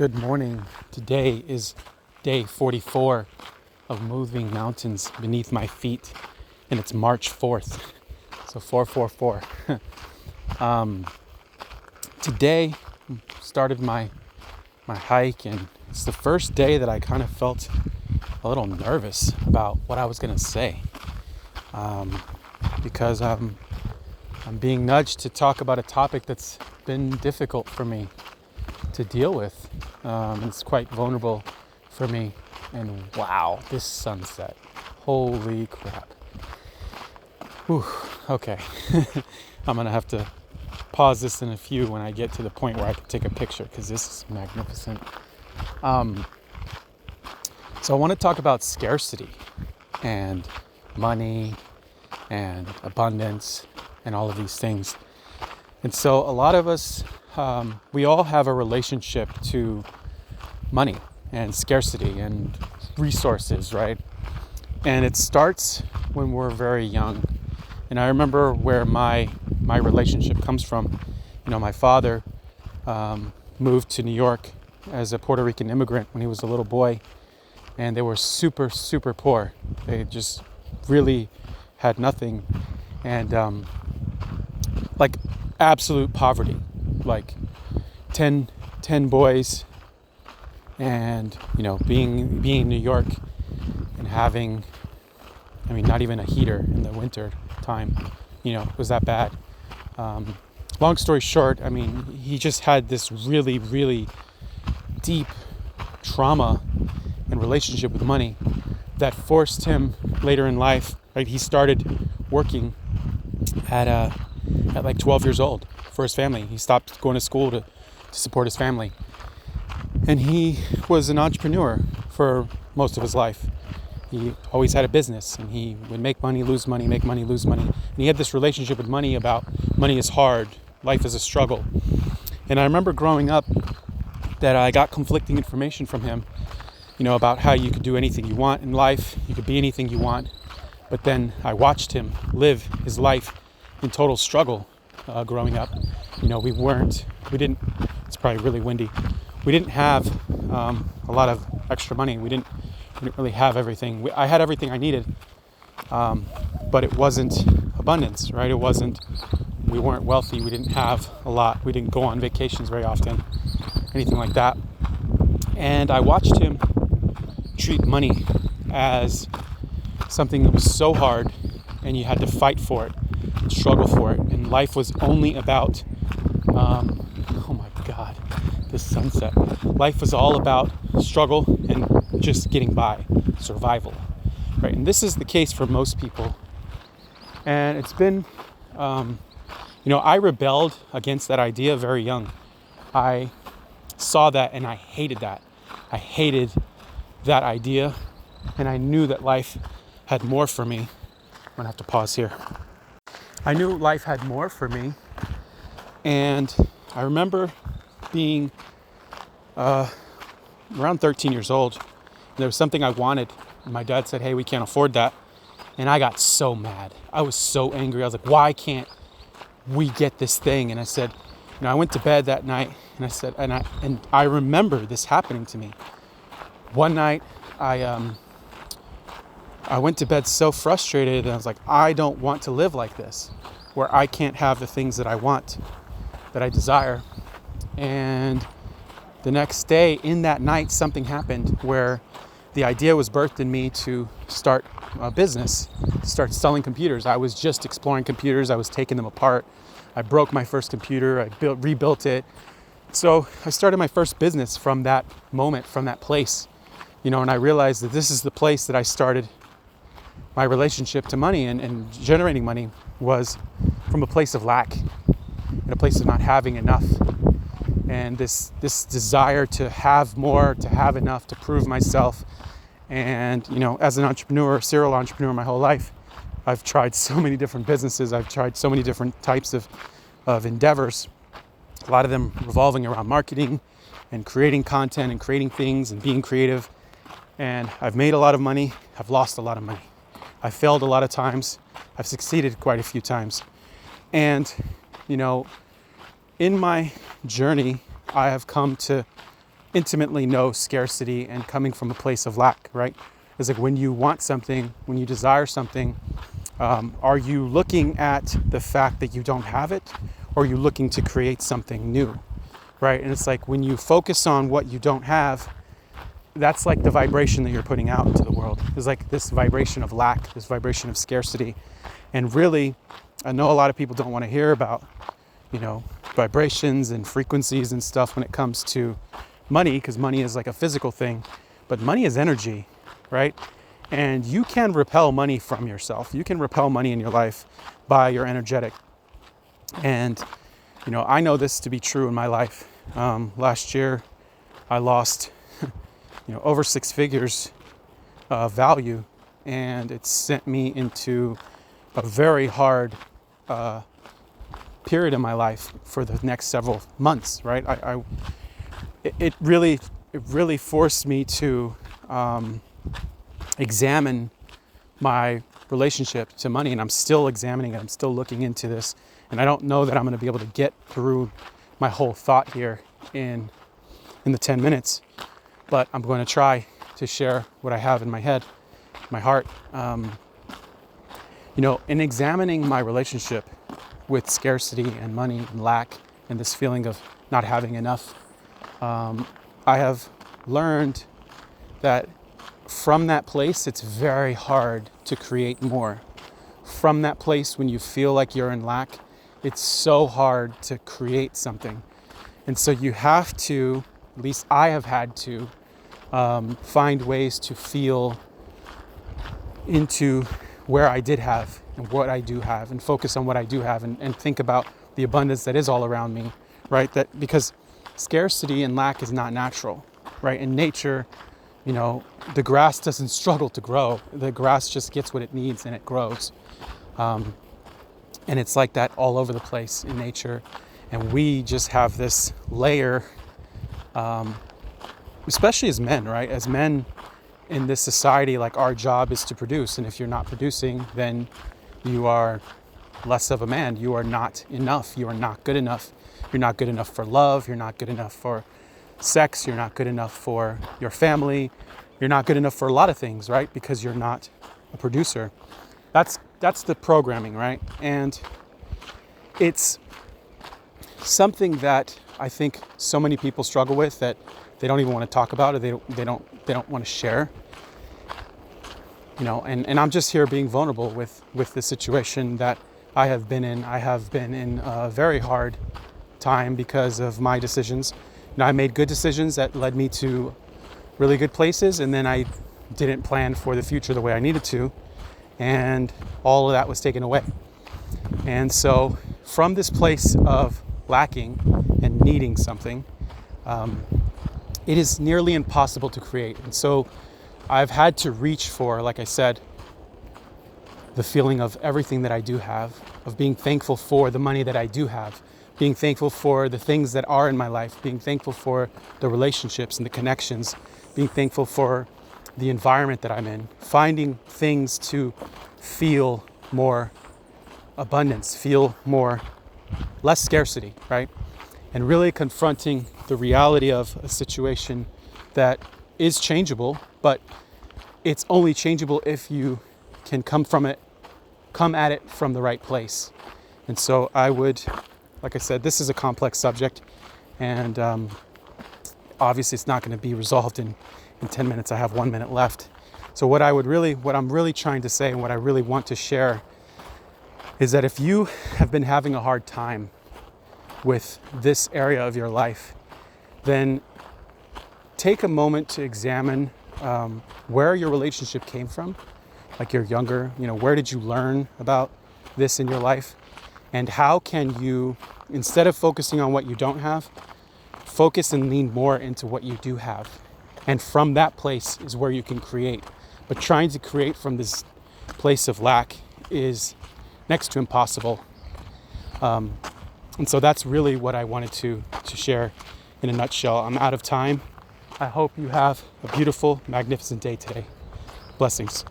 Good morning. Today is day 44 of moving mountains beneath my feet, and it's March 4th. So 444. Today started my hike, and it's the first day that I kind of felt a little nervous about what I was going to say, because I'm being nudged to talk about a topic that's been difficult for me to deal with. It's quite vulnerable for me. And wow, this sunset. Holy crap. Whew, okay. I'm going to have to pause this in a few when I get to the point where I can take a picture, because this is magnificent. So I want to talk about scarcity and money and abundance and all of these things. And so a lot of us, we all have a relationship to money and scarcity and resources, right? And it starts when we're very young. And I remember where my relationship comes from. You know, my father moved to New York as a Puerto Rican immigrant when he was a little boy, and they were super, super poor. They just really had nothing, and like absolute poverty, like 10 boys, and you know, being in New York and having, I mean, not even a heater in the winter time, you know, it was that bad. Long story short, I mean, he just had this really, really deep trauma and relationship with money that forced him later in life, right? He started working at like 12 years old for his family. He stopped going to school to support his family. And he was an entrepreneur for most of his life. He always had a business, and he would make money, lose money, make money, lose money. And he had this relationship with money about money is hard, life is a struggle. And I remember growing up that I got conflicting information from him, you know, about how you could do anything you want in life, you could be anything you want. But then I watched him live his life in total struggle growing up. You know, it's probably really windy. We didn't have a lot of extra money. We didn't really have everything. I had everything I needed, but it wasn't abundance, right? We weren't wealthy. We didn't have a lot. We didn't go on vacations very often, anything like that. And I watched him treat money as something that was so hard, and you had to fight for it, struggle for it. And life was only about, oh my God, this sunset. Life was all about struggle and just getting by, survival, right? And this is the case for most people. And it's been, I rebelled against that idea very young. I saw that and I hated that. I hated that idea, and I knew that life had more for me. I'm gonna have to pause here. I knew life had more for me, and I remember being around 13 years old. There was something I wanted. My dad said, "Hey, we can't afford that." And I got so mad. I was so angry. I was like, "Why can't we get this thing?" And I said, I went to bed that night, and I said, and I remember this happening to me. One night, I went to bed so frustrated, and I was like, I don't want to live like this, where I can't have the things that I want, that I desire. And the next day, in that night, something happened where the idea was birthed in me to start a business, start selling computers. I was just exploring computers. I was taking them apart. I broke my first computer. I rebuilt it. So I started my first business from that moment, from that place, and I realized that this is the place that I started my relationship to money, and generating money was from a place of lack, and a place of not having enough. And this desire to have more, to have enough, to prove myself. And, as an entrepreneur, serial entrepreneur my whole life, I've tried so many different businesses. I've tried so many different types of endeavors, a lot of them revolving around marketing and creating content and creating things and being creative. And I've made a lot of money. I've lost a lot of money. I've failed a lot of times. I've succeeded quite a few times. And, in my journey, I have come to intimately know scarcity and coming from a place of lack, right? It's like when you want something, when you desire something, are you looking at the fact that you don't have it, or are you looking to create something new, right? And it's like when you focus on what you don't have, that's like the vibration that you're putting out into the world. It's like this vibration of lack, this vibration of scarcity. And really, I know a lot of people don't want to hear about, vibrations and frequencies and stuff when it comes to money, because money is like a physical thing, but money is energy, right? And you can repel money from yourself. You can repel money in your life by your energetic. And, I know this to be true in my life. Last year, I lost, over 6 figures of value, and it sent me into a very hard period in my life for the next several months, right? It really forced me to examine my relationship to money, and I'm still examining it. I'm still looking into this, and I don't know that I'm going to be able to get through my whole thought here in the 10 minutes, but I'm going to try to share what I have in my head, my heart. In examining my relationship with scarcity and money and lack and this feeling of not having enough, I have learned that from that place, it's very hard to create more. From that place, when you feel like you're in lack, it's so hard to create something. And so you have to, at least I have had to, find ways to feel into where I did have and what I do have, and focus on what I do have, and think about the abundance that is all around me, right? That because scarcity and lack is not natural, right? In nature, the grass doesn't struggle to grow. The grass just gets what it needs and it grows. And it's like that all over the place in nature. And we just have this layer, especially as men, right? As men in this society, like our job is to produce. And if you're not producing, then you are less of a man. You are not enough. You are not good enough. You're not good enough for love. You're not good enough for sex. You're not good enough for your family. You're not good enough for a lot of things, right? Because you're not a producer. That's the programming, right? And it's something that I think so many people struggle with, that they don't even want to talk about, or they don't want to share. And I'm just here being vulnerable with the situation that I have been in. I have been in a very hard time because of my decisions. I made good decisions that led me to really good places, and then I didn't plan for the future the way I needed to, and all of that was taken away. And so from this place of lacking and needing something, it is nearly impossible to create. And so I've had to reach for, like I said, the feeling of everything that I do have, of being thankful for the money that I do have, being thankful for the things that are in my life, being thankful for the relationships and the connections, being thankful for the environment that I'm in, finding things to feel more abundance, feel less scarcity, right? And really confronting the reality of a situation that is changeable, but it's only changeable if you can come at it from the right place. And so I would, like I said, this is a complex subject, and obviously it's not going to be resolved in 10 minutes. I have 1 minute left. So what I'm really trying to say, and what I really want to share, is that if you have been having a hard time with this area of your life, then take a moment to examine where your relationship came from. Like you're younger, where did you learn about this in your life? And how can you, instead of focusing on what you don't have, focus and lean more into what you do have? And from that place is where you can create. But trying to create from this place of lack is next to impossible. And so that's really what I wanted to share in a nutshell. I'm out of time. I hope you have a beautiful, magnificent day today. Blessings.